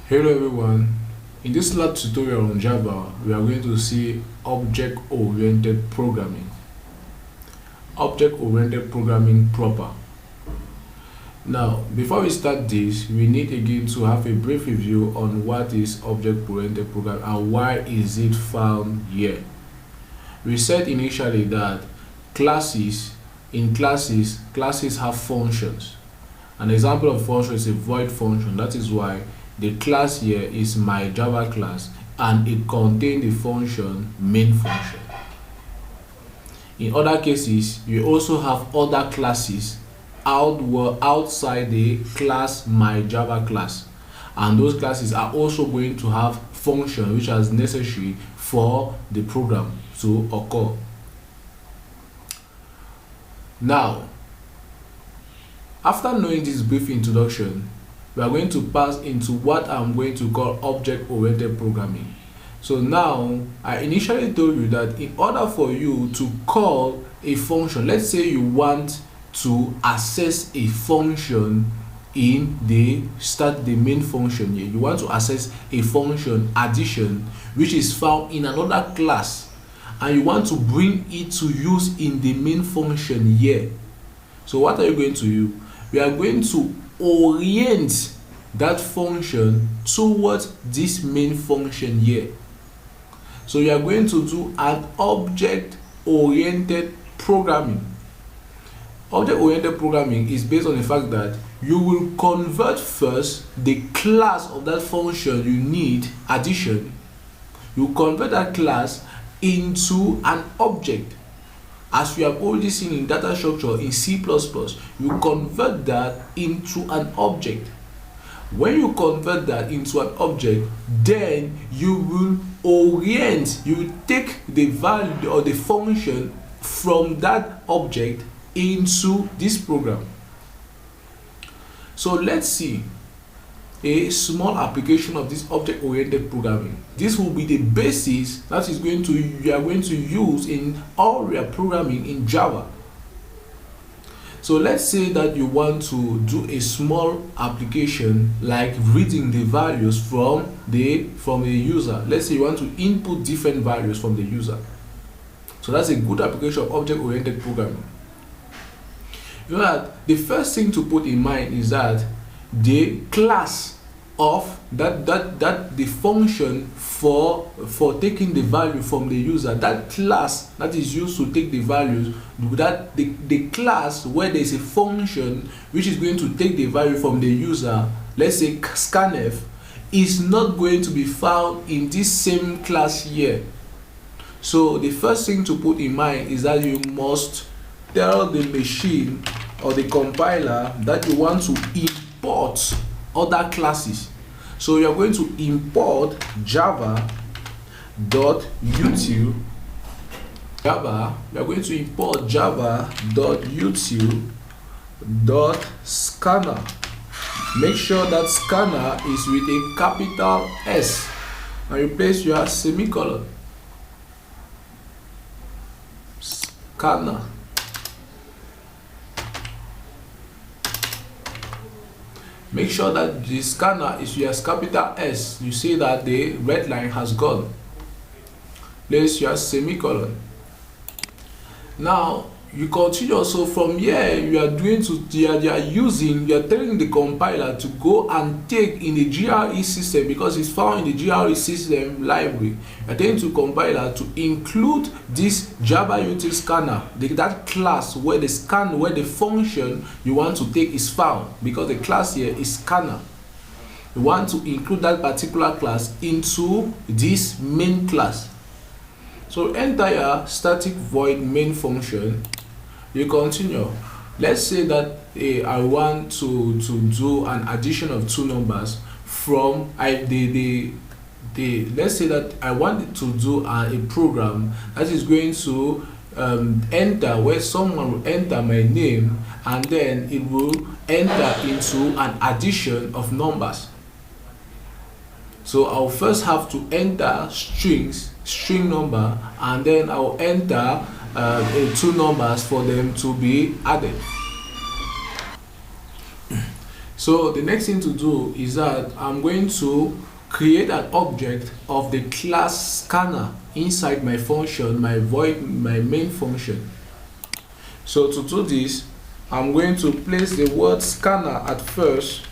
Hello everyone, in this lab tutorial on Java, we are going to see object-oriented programming. Object-oriented programming proper. Now, before we start this, we need again to have a brief review on what is object-oriented programming and why is it found here. We said initially that classes have functions. An example of function is a void function. That is why the class here is my Java class and it contains the function main function. In other cases, you also have other classes outside the class my Java class, and those classes are also going to have function which is necessary for the program to occur. Now, after knowing this brief introduction, we are going to pass into what I'm going to call object-oriented programming. So now, I initially told you that in order for you to call a function, let's say you want to access a function in the main function here. You want to access a function addition which is found in another class, and you want to bring it to use in the main function here. So what are you going to do? We are going to orient that function towards this main function here. So you are going to do an object-oriented programming. Object-oriented programming is based on the fact that you will convert first the class of that function you need addition. You convert that class into an object. As we have already seen in data structure in C++, you convert that into an object. When you convert that into an object, then you will take the value or the function from that object into this program. So let's see a small application of this object-oriented programming. This will be the basis that you are going to use in all your programming in Java. So let's say that you want to do a small application like reading the values from the user. Let's say you want to input different values from the user. So that's a good application of object-oriented programming. You know that the first thing to put in mind is that the class of the function for taking the value from the user, that class that is used to take the values, that the class where there is a function which is going to take the value from the user, let's say scanf, is not going to be found in this same class here. So the first thing to put in mind is that you must tell the machine or the compiler that you want to import other classes. So you are going to import java.util. We are going to import java.util.scanner. Make sure that scanner is with a capital S, and you place your semicolon. Scanner. Make sure that the scanner is your capital S. You see that the red line has gone. Place your semicolon. Now you continue. So from here you are telling the compiler to go and take in the GRE system, because it's found in the GRE system library. You are telling to compiler to include this java.util scanner, that class where the function you want to take is found, because the class here is scanner. You want to include that particular class into this main class. So enter your static void main function. You continue. Let's say that I want to do an addition of two numbers from let's say that I want to do a program that is going to enter, where someone will enter my name and then it will enter into an addition of numbers. So I'll first have to enter string number, and then I'll enter two numbers for them to be added. So the next thing to do is that I'm going to create an object of the class scanner inside my function, my main function. So to do this, I'm going to place the word scanner at first,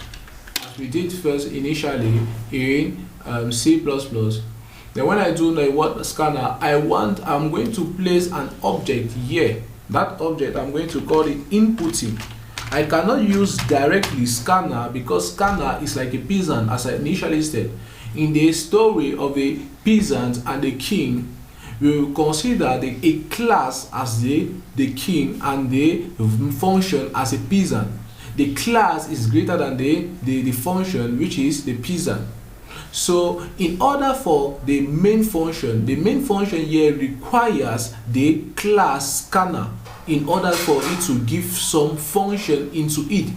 as we did first initially in C++. Then when I do the word scanner, I'm going to place an object here. That object, I'm going to call it inputting. I cannot use directly scanner because scanner is like a peasant, as I initially said. In the story of a peasant and the king, we will consider a class as the king and the function as a peasant. The class is greater than the function, which is the peasant. So in order for the main function here requires the class scanner in order for it to give some function into it.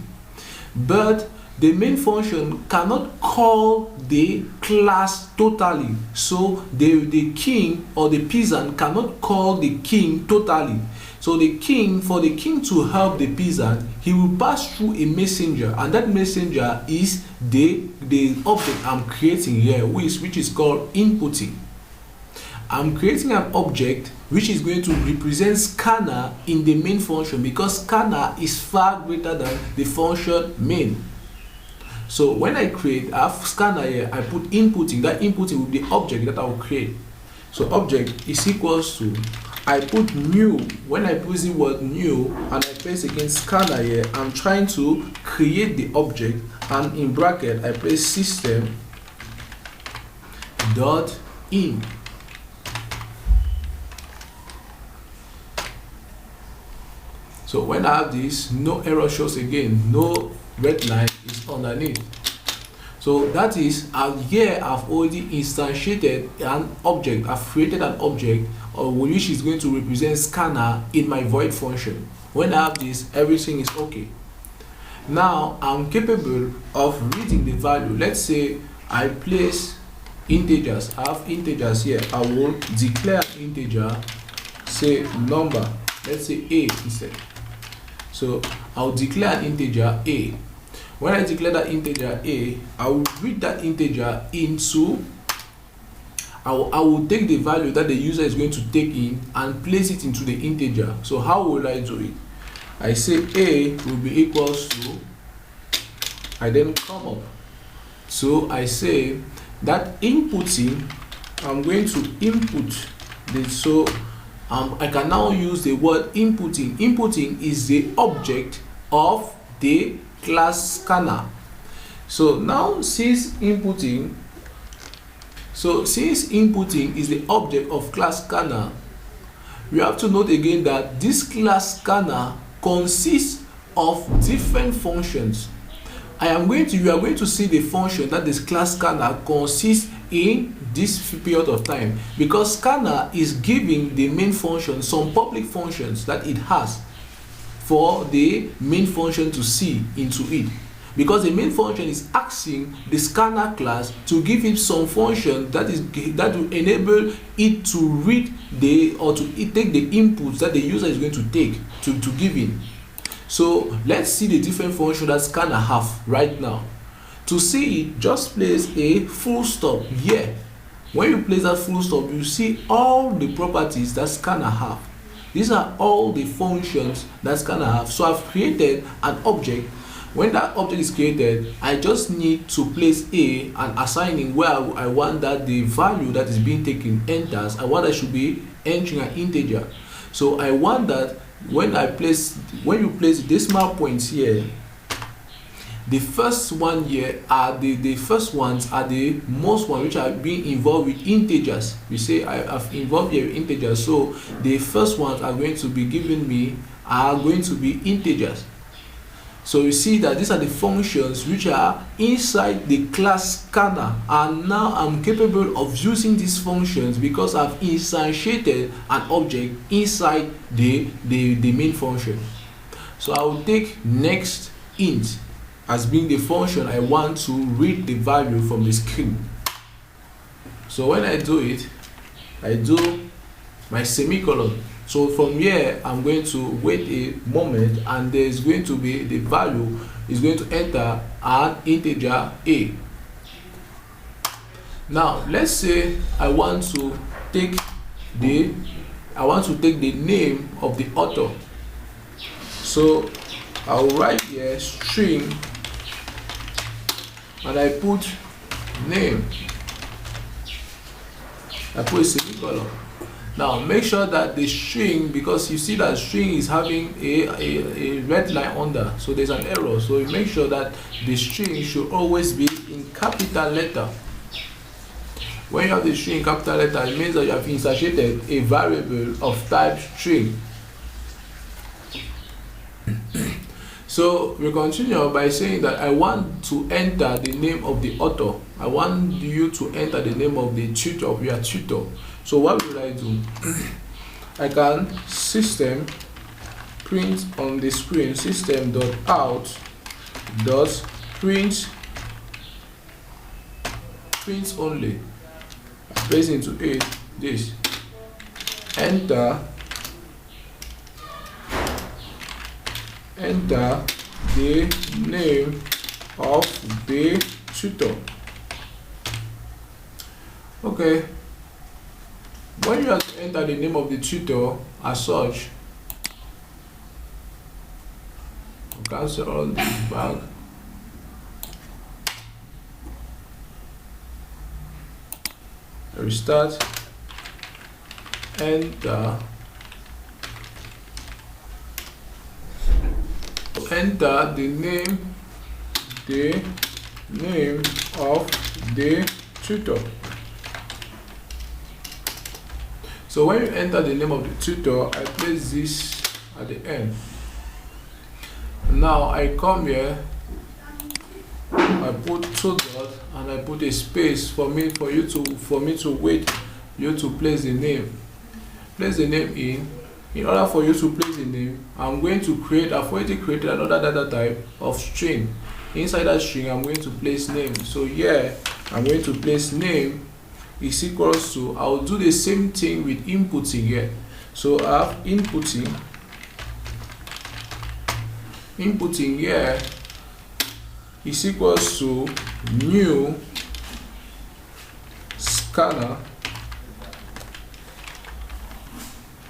But the main function cannot call the class totally. So the king or the peasant cannot call the king totally. So for the king to help the peasant, he will pass through a messenger, and that messenger is the object I'm creating here, which is called inputting. I'm creating an object which is going to represent scanner in the main function, because scanner is far greater than the function main. So when I create a scanner here, I put inputting. That inputting will be the object that I will create. So object is equals to, I put new. When I put the word new and I place again scanner here, I'm trying to create the object, and in bracket I place system dot in. So when I have this, no error shows again, no red line is underneath. So that is, here I've already instantiated an object. I've created an object which is going to represent scanner in my void function. When I have this, everything is okay. Now I'm capable of reading the value. Let's say I place integers. I have integers here. I will declare an integer, say number. Let's say a instead. So I'll declare an integer a. When I declare that integer a, I will read that integer into, I will take the value that the user is going to take in and place it into the integer. So how will I do it? I say a will be equals to, I then come up. So I say that inputting, I'm going to input this. So I can now use the word inputting. Inputting is the object of the class scanner. So now since inputting is the object of class scanner, we have to note again that this class scanner consists of different functions. We are going to see the function that this class scanner consists in this period of time, because scanner is giving the main function some public functions that it has for the main function to see into it, because the main function is asking the scanner class to give it some function that will enable it to read or to take the inputs that the user is going to take to give in. So let's see the different functions that scanner have right now. To see it, just place a full stop here. When you place that full stop, you see all the properties that scanner have. These are all the functions that scanner have. So I've created an object. When that object is created, I just need to place a and assigning where I want that the value that is being taken enters. I want that should be entering an integer. So I want that when you place decimal points here, the first one here are the first ones are the most one which are being involved with integers. We say I've involved here with integers, so the first ones are going to be given me are going to be integers. So you see that these are the functions which are inside the class scanner, and now I'm capable of using these functions because I've instantiated an object inside the main function. So I will take next int as being the function I want to read the value from the screen. So when I do it, I do my semicolon. So from here, I'm going to wait a moment, and there's going to be the value is going to enter an integer a. Now let's say I want to take the name of the author. So I'll write here string and I put name. I put a semicolon. Now make sure that the string, because you see that string is having a red line under, so there's an error. So you make sure that the string should always be in capital letter. When you have the string in capital letter, it means that you have instantiated a variable of type string. So we continue by saying that I want to enter the name of the author. I want you to enter the name of the tutor, of your tutor. So what will I do? I can system print on the screen system.out.print only. Place into it this. Enter the name of the tutor. Okay. When you have to enter the name of the tutor as such, cancel all this back. Restart. Enter the name of the tutor. So when you enter the name of the tutor, I place this at the end. Now I come here, I put two dots and I put a space for me to wait you to place the name. Place the name in. In order for you to place the name, I'm going to create, I've already created another data type of string. Inside that string, I'm going to place name. So here, I'm going to place name is equals to, I'll do the same thing with inputting here. So I have inputting here is equals to new scanner.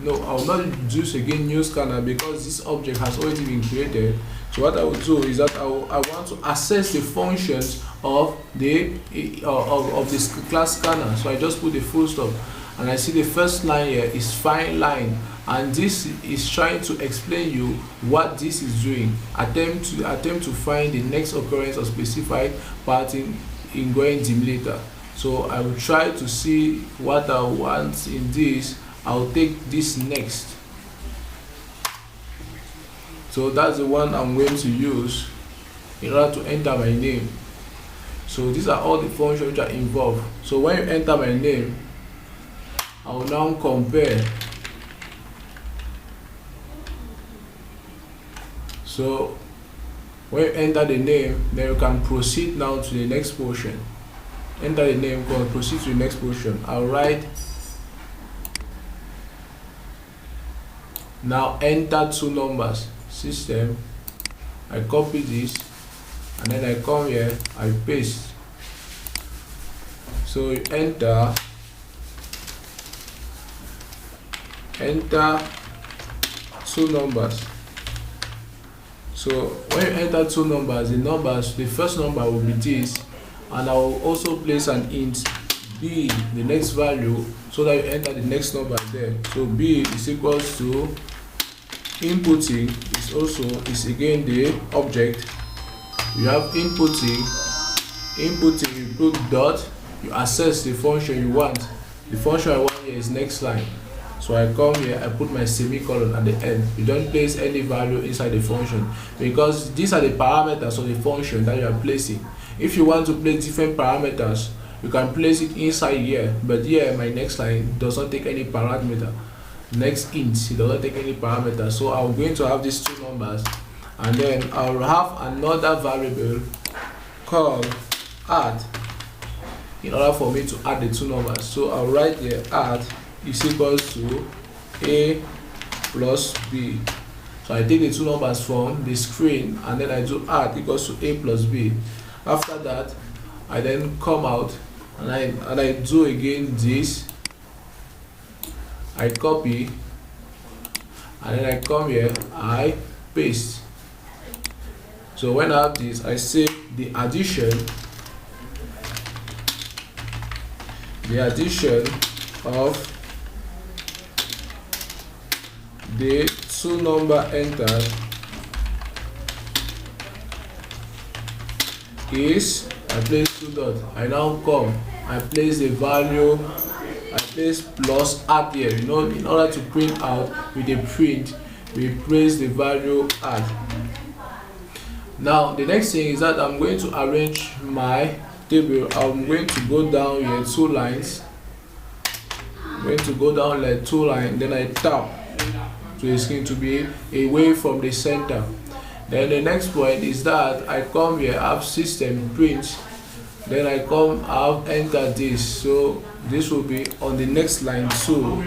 No, I will not use again new scanner because this object has already been created. So what I will do is that I want to access the functions of the this class scanner. So I just put the full stop and I see the first line here is find line, and this is trying to explain you what this is doing. Attempt to find the next occurrence of specified pattern in going later. So I will try to see what I want in this. I'll take this next. So that's the one I'm going to use in order to enter my name. So these are all the functions which are involved. So when you enter my name, I will now compare. So when you enter the name, then you can proceed now to the next portion. Enter the name, go and proceed to the next portion. I'll write. Now enter two numbers. System. I copy this and then I come here, I paste. So you enter two numbers. So when you enter two numbers, the first number will be this, and I will also place an int b, the next value, so that you enter the next number there. So b is equals to inputting is again the object. You have inputting, you put dot, you access the function you want. The function I want here is next line. So I come here, I put my semicolon at the end. You don't place any value inside the function because these are the parameters of the function that you are placing. If you want to place different parameters, you can place it inside here, but here my next line does not take any parameter. Next int, it does not take any parameter. So I'm going to have these two numbers, and then I'll have another variable called add in order for me to add the two numbers. So I'll write here add is equals to a plus b. So I take the two numbers from the screen and then I do add equals to a plus b. After that, I then come out and I do again this. I copy and then I come here, I paste. So when I have this, I say the addition of the two number entered is, I place two dots. I now come, I place the value, I place plus add here. You know, in order to print out with a print, we place the value add. Now the next thing is that I'm going to arrange my table. I'm going to go down here 2 lines. I'm going to go down like 2 lines, then I tap to the screen to be away from the center. Then the next point is that I come here, I have system print, then I come, I have enter this. So this will be on the next line too.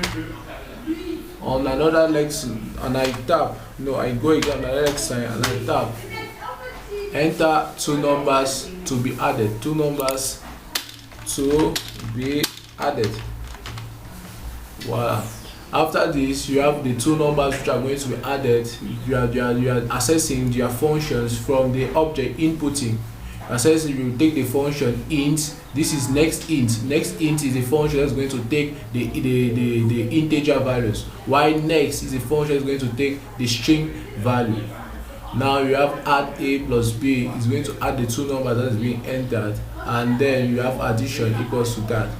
On another next, and I tap, no, I go again on the next line and I tap enter 2 numbers to be added, 2 numbers to be added. Voila. After this, you have the 2 numbers which are going to be added. You are accessing their functions from the object inputting. Accessing, you take the function int. This is next int. Next int is a function that's going to take the integer values, while next is a function that's going to take the string value. Now you have add a plus b is going to add the 2 numbers that is being entered, and then you have addition equals to that.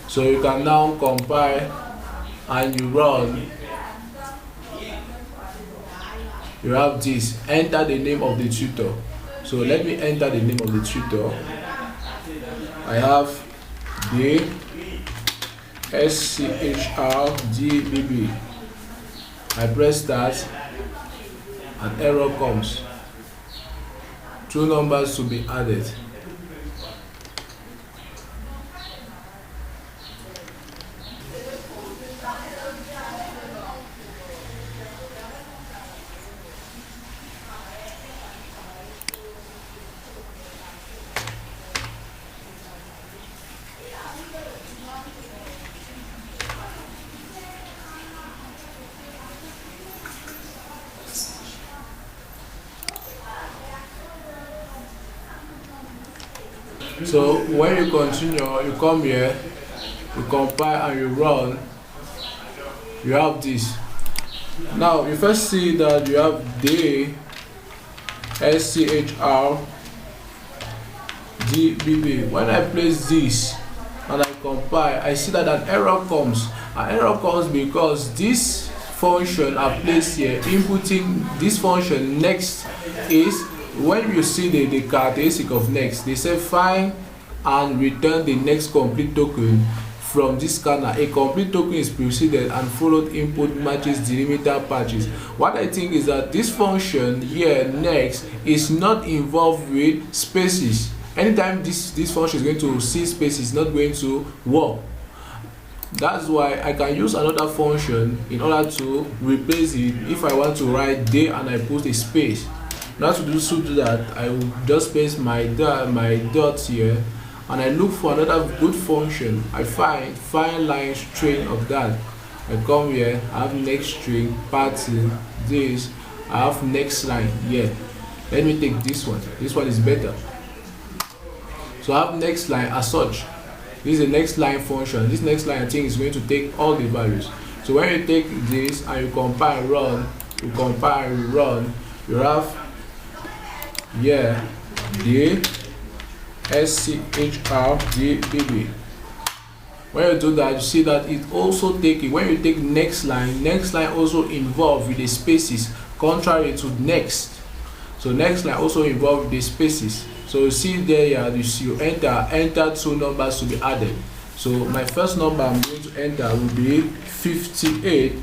So you can now compile and you run. You have this, enter the name of the tutor. So let me enter the name of the tutor. I have the SCHRDBB. I press start, an error comes. 2 numbers to be added. So when you continue, you come here, you compile and you run, you have this. Now you first see that you have the SCHRDBB. When I place this and I compile, I see that an error comes. An error comes because this function I placed here, inputting this function next is, when you see the characteristic of next, they say find and return the next complete token from this scanner. A complete token is preceded and followed input matches delimiter patches. What I think is that this function here next is not involved with spaces. Anytime this function is going to see spaces, it's not going to work. That's why I can use another function in order to replace it. If I want to write day and I put a space, now to do that, I will just paste my dot here and I look for another good function. I find line string of that. I come here, I have next string pattern, this, I have next line here. Let me take this one. This one is better. So I have next line as such. This is the next line function. This next line I think is going to take all the values. So when you take this and you compile and run, you have here the SCHRDBB. When you do that, you see that it also take it. When you take next line also involved with the spaces, contrary to next. So next line also involved with the spaces. So you see there, you enter 2 numbers to be added. So my first number I'm going to enter will be 58,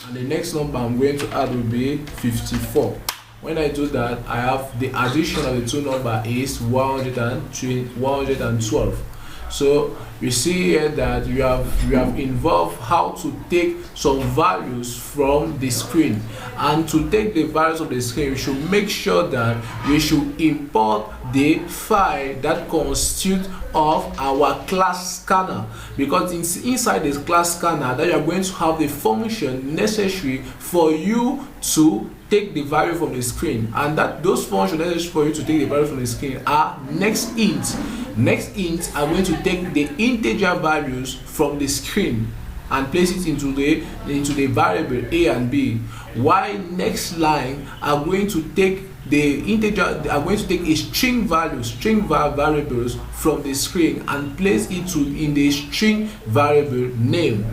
and the next number I'm going to add will be 54. When I do that, I have the addition of the 2 numbers is 112. So you see here that you have involved how to take some values from the screen, and to take the values of the screen, we should make sure that we should import the file that constitutes of our class scanner, because inside this class scanner that you are going to have the function necessary for you to take the value from the screen, and that those functions necessary for you to take the value from the screen are next int. Next int are going to take the integer values from the screen and place it into the variable a and b, while next line are going to take the integer, they are going to take a string variables from the screen and place it in the string variable name.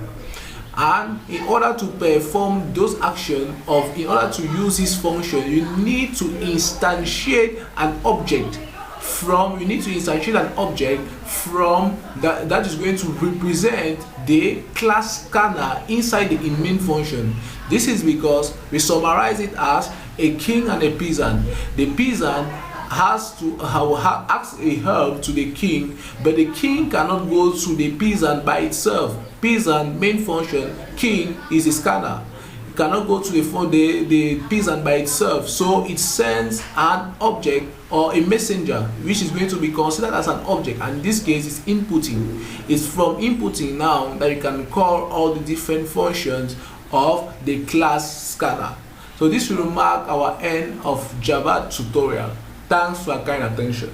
And in order to perform those actions in order to use this function, you need to instantiate an object from that is going to represent the class scanner inside the main function. This is because we summarize it as a king and a peasant. The peasant has to ask a help to the king, but the king cannot go to the peasant by itself. Peasant main function, king is a scanner. It cannot go to the peasant by itself, so it sends an object or a messenger, which is going to be considered as an object, and in this case it's inputting. It's from inputting now that you can call all the different functions of the class scanner. So this will mark our end of Java tutorial. Thanks for your kind attention.